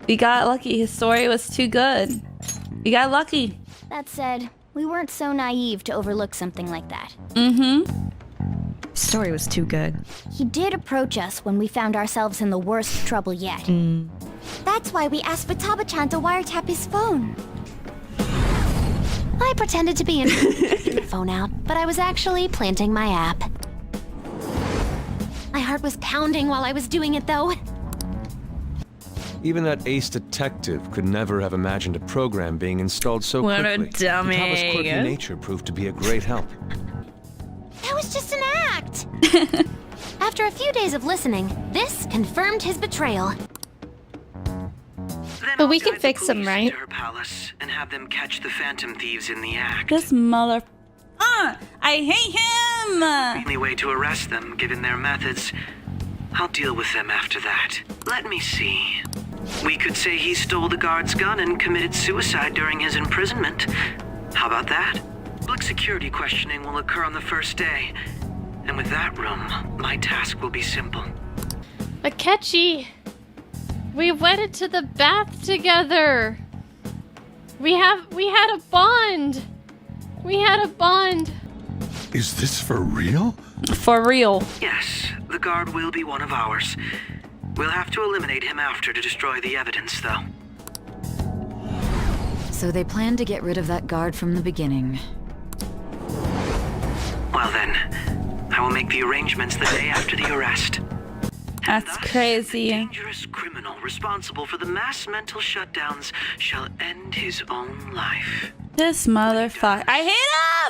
We got lucky. His story was too good. We got lucky. That said, we weren't so naive to overlook something like that. Story was too good. He did approach us when we found ourselves in the worst trouble yet. That's why we asked Futaba-chan to wiretap his phone. I pretended to be taking the phone out, but I was actually planting my app. My heart was pounding while I was doing it, though. Even that ace detective could never have imagined a program being installed so What a quickly. dummy. Futaba's quirky nature proved to be a great help. That was just an act! After a few days of listening, this confirmed his betrayal. But we can fix them, right? To her palace and have them catch the phantom thieves in the act. This mother... I hate him! The only way to arrest them, given their methods. I'll deal with them after that. Let me see. We could say he stole the guard's gun and committed suicide during his imprisonment. How about that? Public security questioning will occur on the first day. And with that room, my task will be simple. Akechi! We went into the bath together! We had a bond! We had a bond! Is this for real? For real. Yes, the guard will be one of ours. We'll have to eliminate him after to destroy the evidence, though. So they planned to get rid of that guard from the beginning. Well then, I will make the arrangements the day after the arrest. That's Thus, crazy. The dangerous criminal responsible for the mass mental shutdowns shall end his own life. This motherfucker. I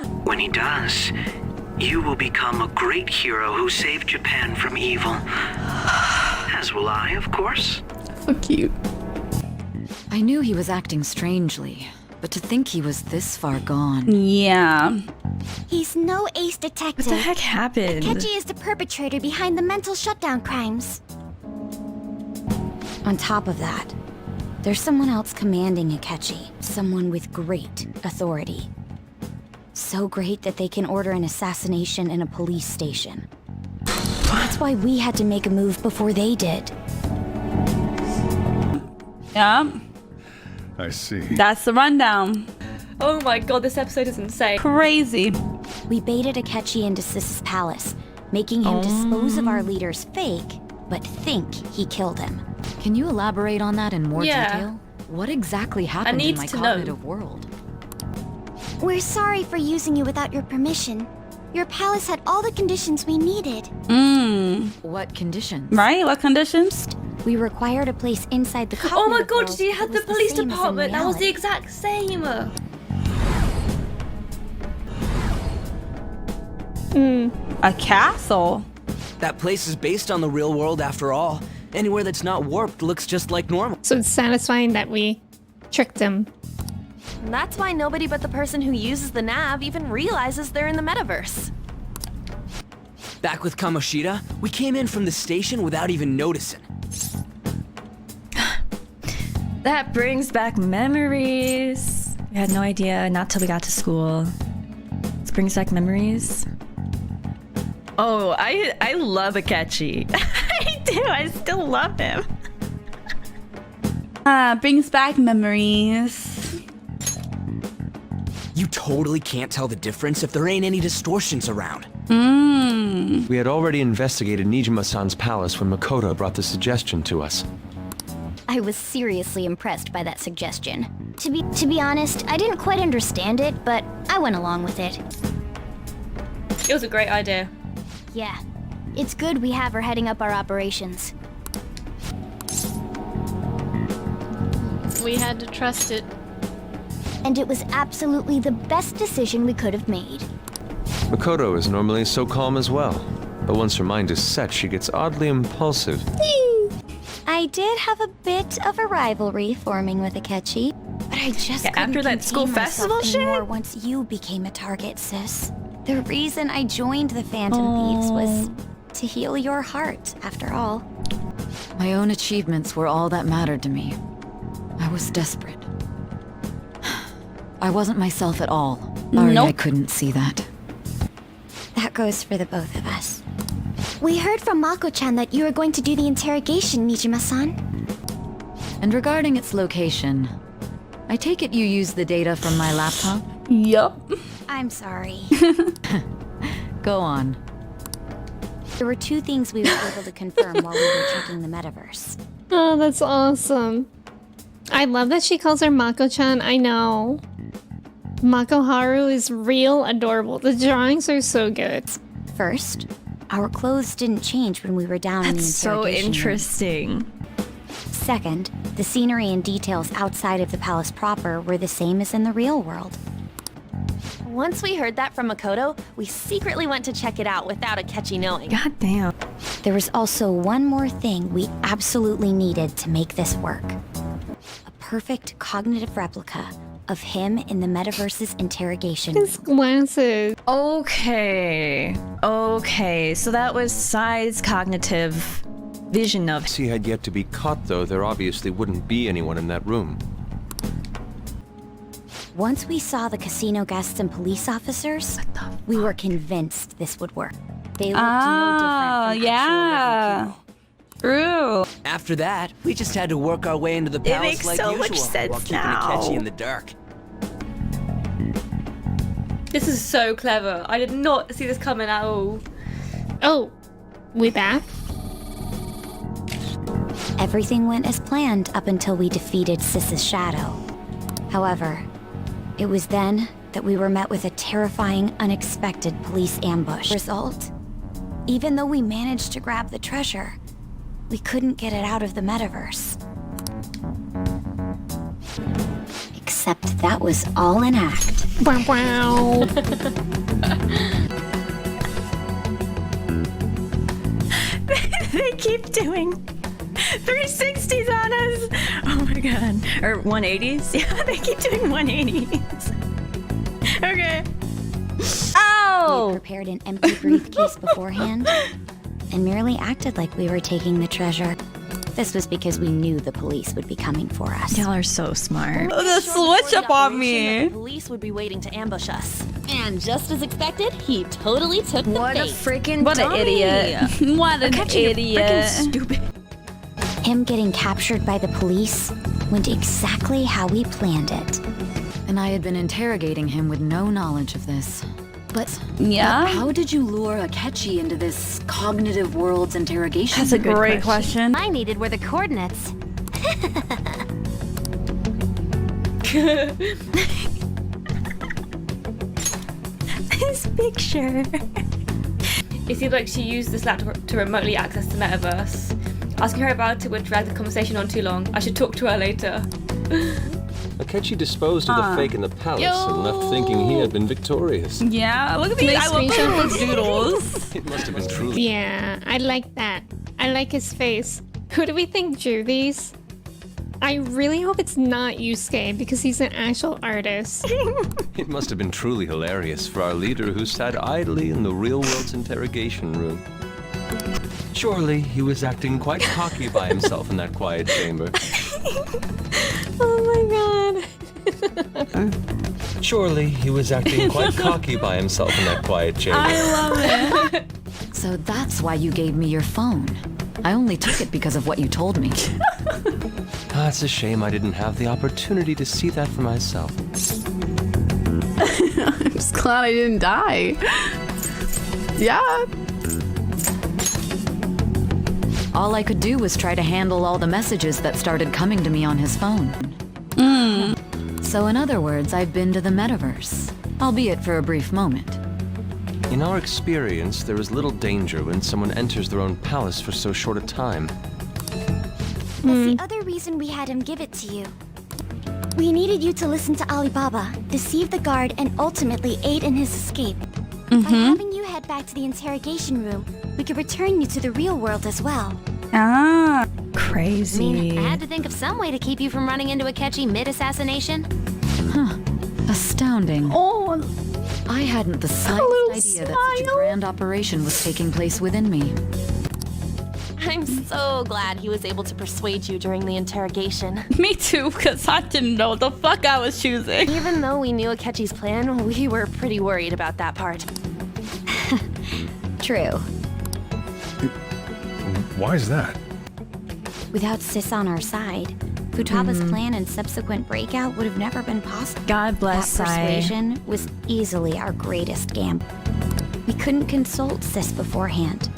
hate him! When he does, you will become a great hero who saved Japan from evil. As will I, of course. So cute. I knew he was acting strangely, but to think he was this far gone. Yeah. He's no ace detective. What the heck happened? Akechi is the perpetrator behind the mental shutdown crimes. On top of that, there's someone else commanding Akechi. Someone with great authority. So great that they can order an assassination in a police station. That's why we had to make a move before they did. Yeah. I see. That's the rundown. Oh my god, this episode is insane. Crazy. We baited Akechi into Sis's palace, making him dispose of our leader's fake, but think he killed him. Can you elaborate on that in more Yeah. detail? What exactly happened in need my to know. cognitive world? We're sorry for using you without your permission. Your palace had all the conditions we needed. What conditions? Right? What conditions? We required a place inside the Oh my cognitive god, world she that had was the police same as in department. That was the reality. exact same. A castle? That place is based on the real world after all. Anywhere that's not warped looks just like normal. So it's satisfying that we tricked them. And that's why nobody but the person who uses the nav even realizes they're in the metaverse. Back with Kamoshida, we came in from the station without even noticing. That brings back memories. We had no idea, not till we got to school. This brings back memories. Oh, I love Akechi. I do, I still love him. Brings back memories. You totally can't tell the difference if there ain't any distortions around. We had already investigated Nijima-san's palace when Makoto brought the suggestion to us. I was seriously impressed by that suggestion. To be honest, I didn't quite understand it, but I went along with it. It was a great idea. Yeah, it's good we have her heading up our operations. We had to trust it. And it was absolutely the best decision we could have made. Makoto is normally so calm as well, but once her mind is set, she gets oddly impulsive. I did have a bit of a rivalry forming with Akechi, but I just couldn't after that school contain myself festival shit? anymore once you became a target, sis. The reason I joined the Phantom Thieves was to heal your heart, after all. My own achievements were all that mattered to me. I was desperate. I wasn't myself at all. Sorry, I Nope. couldn't see that. That goes for the both of us. We heard from Mako-chan that you were going to do the interrogation, Nijima-san. And regarding its location, I take it you use the data from my laptop? Yup. I'm sorry. Go on. There were two things we were able to confirm while we were checking the metaverse. Oh, that's awesome. I love that she calls her Mako-chan. I know. Mako Haru is real adorable. The drawings are so good. First, our clothes didn't change when we were down in the That's so interrogation room. interesting. Second, the scenery and details outside of the palace proper were the same as in the real world. Once we heard that from Makoto, we secretly went to check it out without Akechi knowing. God damn. There was also one more thing we absolutely needed to make this work. A perfect cognitive replica of him in the metaverse's interrogation room. His glasses. Okay. Okay. So that was Sai's cognitive vision of. If he had yet to be caught, though, there obviously wouldn't be anyone in that room. Once we saw the casino guests and police officers, we were convinced this would work. They looked no different from yeah. True. After that, we just had to work our way into the palace makes like so usual, much sense while keeping now. Akechi in the dark. This is so clever. I did not see this coming at all. Oh, we back? Everything went as planned up until we defeated Sis's shadow. However, it was then that we were met with a terrifying, unexpected police ambush. Result? Even though we managed to grab the treasure, we couldn't get it out of the metaverse. Except that was all an act. Wow, wow. They keep doing 360s on us. Oh my god. Or 180s? Yeah, they keep doing 180s. Okay. We Oh! prepared an empty briefcase beforehand and merely acted like we were taking the treasure. This was because we knew the police would be coming for us. Y'all are so smart. Oh, the switch up on me. The police would be waiting to ambush us. And just as expected, he totally took the What a bait. freaking What an dummy. idiot. What an Akechi, you're idiot. freaking stupid. Him getting captured by the police went exactly how we planned it. And I had been interrogating him with no knowledge of this. But Yeah? how did you lure Akechi into this cognitive world's interrogation? That's a good great question. I needed were the coordinates. This picture. It seems like she used this laptop to remotely access the metaverse. Asking her about it would drag the conversation on too long. I should talk to her later. Akechi disposed of the fake in the palace and left thinking he had been victorious. Yeah, look at these. I love screenshot those doodles. It must have been truly. Yeah, I like that. I like his face. Who do we think drew these? I really hope it's not Yusuke because he's an actual artist. It must have been truly hilarious for our leader who sat idly in the real world's interrogation room. Surely he was acting quite cocky by himself in that quiet chamber. Oh my god. Surely he was acting quite cocky by himself in that quiet chamber. I love it. So that's why you gave me your phone. I only took it because of what you told me. Ah, it's a shame I didn't have the opportunity to see that for myself. I'm just glad I didn't die. Yeah. All I could do was try to handle all the messages that started coming to me on his phone. So in other words, I've been to the metaverse, albeit for a brief moment. In our experience, there is little danger when someone enters their own palace for so short a time. That's the other reason we had him give it to you. We needed you to listen to Alibaba, deceive the guard, and ultimately aid in his escape. By having you head back to the interrogation room, we could return you to the real world as well. Ah. Crazy. I had to think of some way to keep you from running into Akechi mid-assassination. Astounding. Oh, I hadn't the slightest idea that such a grand operation was taking place within me. I'm so glad he was able to persuade you during the interrogation. me too, because I didn't know what the fuck I was choosing. Even though we knew Akechi's plan, we were pretty worried about that part. True. Why is that? Without Sis on our side, Futaba's plan and subsequent breakout would have never been possible. God bless That Sai. persuasion was easily our greatest gamble. We couldn't consult Sis beforehand.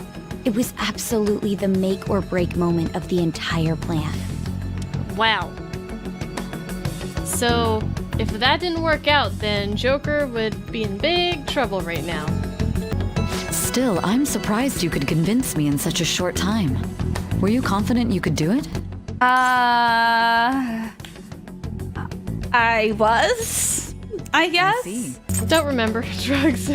It was absolutely the make or break moment of the entire plan. Wow. So, if that didn't work out, then Joker would be in big trouble right now. Still, I'm surprised you could convince me in such a short time. Were you confident you could do it? I was, I guess. see. Don't remember. Drugs.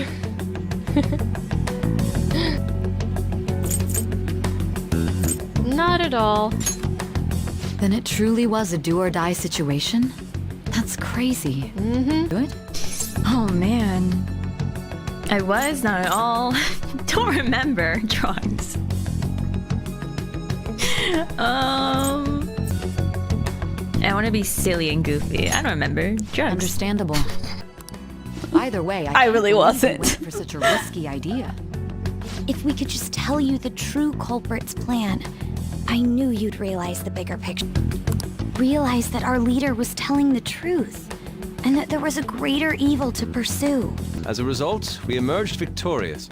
Not at all. Then it truly was a do-or-die situation? That's crazy. Good? Oh man. I was not at all. Don't remember drugs. I want to be silly and goofy. I don't remember drugs. Understandable. Either way, I really can't believe you wasn't. went for such a risky idea. If we could just tell you the true culprit's plan, I knew you'd realize the bigger picture. Realize that our leader was telling the truth, and that there was a greater evil to pursue. As a result, we emerged victorious.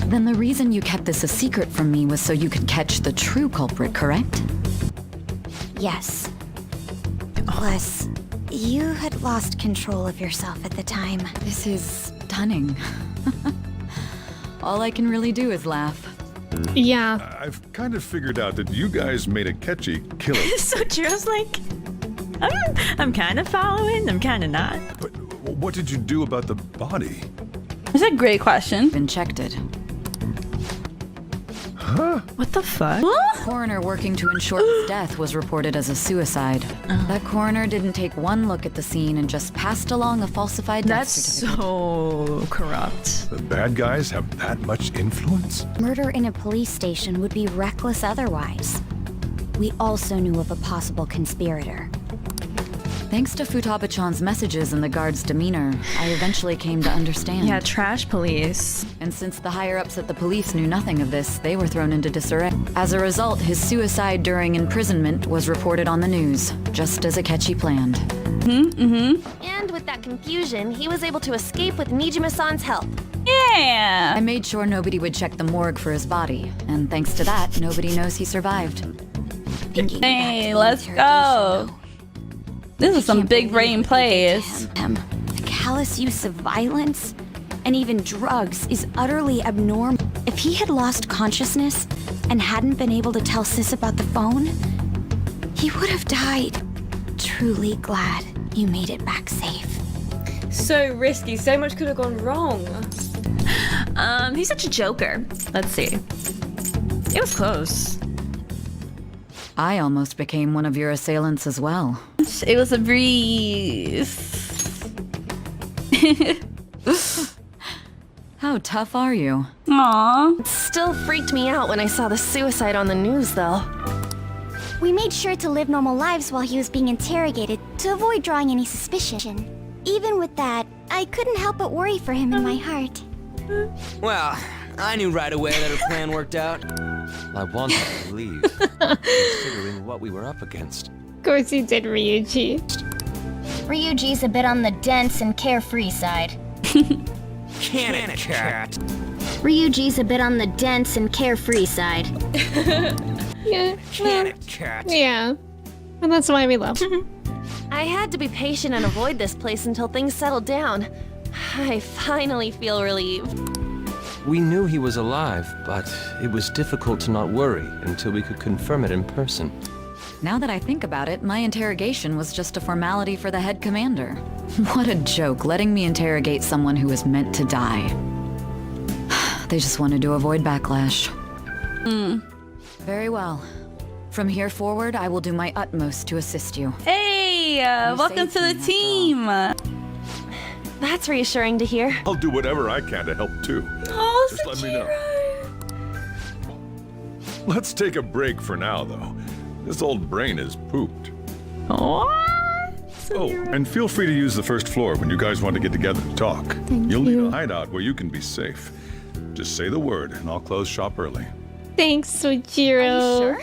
Then the reason you kept this a secret from me was so you could catch the true culprit, correct? Yes. Plus, you had lost control of yourself at the time. This is stunning. All I can really do is laugh. Yeah. I've kind of figured out that you guys made a catchy killer. It's so true. I was like, I'm kind of following. I'm kind of not. But what did you do about the body? It's a great question. Been checked it. What the fuck? Coroner working to ensure his death was reported as a suicide. That coroner didn't take one look at the scene and just passed along a falsified death That's certificate. so corrupt. The bad guys have that much influence? Murder in a police station would be reckless otherwise. We also knew of a possible conspirator. Thanks to Futaba-chan's messages and the guard's demeanor, I eventually came to understand. Yeah, trash police. And since the higher-ups at the police knew nothing of this, they were thrown into disarray. As a result, his suicide during imprisonment was reported on the news, just as Akechi planned. And with that confusion, he was able to escape with Nijima-san's help. Yeah. I made sure nobody would check the morgue for his body, and thanks to that, nobody knows he survived. Thinking back Hey, to the let's interrogation, go. This is some Can't big believe brain what they did plays. to him. The callous use of violence and even drugs is utterly abnormal. If he had lost consciousness and hadn't been able to tell Sis about the phone, he would have died. Truly glad you made it back safe. So risky. So much could have gone wrong. He's such a joker. Let's see. It was close. I almost became one of your assailants as well. It was a breeze. How tough are you? Aww. Still freaked me out when I saw the suicide on the news, though. We made sure to live normal lives while he was being interrogated to avoid drawing any suspicion. Even with that, I couldn't help but worry for him in my heart. Well, I knew right away that her plan worked out. I wanted to leave, considering what we were up against. Of course he did, Ryuji. Ryuji's a bit on the dense and carefree side. Can it, cat? Ryuji's a bit on the dense and carefree side. Yeah. Can it, cat? Yeah. And that's why we love him. I had to be patient and avoid this place until things settled down. I finally feel relieved. We knew he was alive, but it was difficult to not worry until we could confirm it in person. Now that I think about it, my interrogation was just a formality for the head commander. What a joke, letting me interrogate someone who was meant to die. They just wanted to avoid backlash. Very well. From here forward, I will do my utmost to assist you. Hey, welcome saved to the me, team. That's reassuring to hear. I'll do whatever I can to help too. Oh, Just let me know. Let's take a break for now, though. This old brain is pooped. What? Oh, and feel free to use the first floor when you guys want to get together to talk. You'll need a hideout where you can be safe. Just say the word, and I'll close shop early. Thanks, Sojiro. Sure?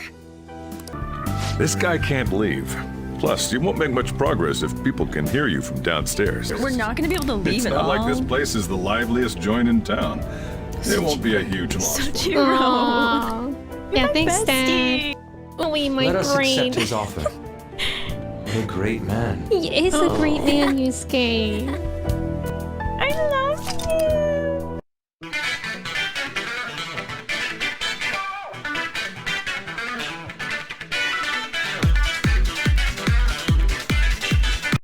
This guy can't leave. Plus, you won't make much progress if people can hear you from downstairs. We're not gonna be able to leave It's at not all. like this place is the liveliest joint in town. It won't be a huge loss. Aw. Yeah, thanks, Dad. Oh, my Let us accept brain. his offer. What a great man. He is a great man, Yusuke.